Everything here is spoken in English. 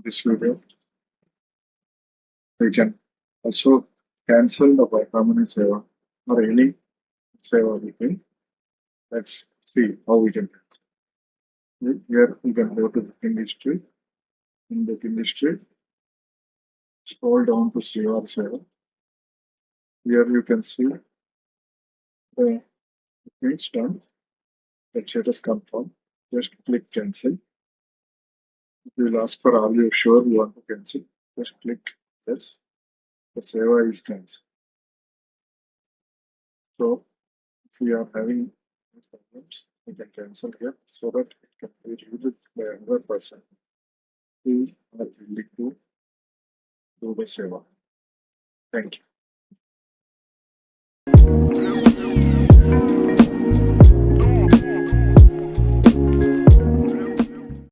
this video. We can also cancel the Parakamani Seva or any Seva we can. Let's see how we can cancel. Here you can go to booking history. In booking history, scroll down to Srivari Seva. Here you can see the bookings done. The status confirmed. Just click cancel. It will ask for are you sure you want to cancel. Just click yes. The Seva is cancelled. So if we are having problems, we can cancel here so that it can be used by another person who are willing to do the Seva. Thank you.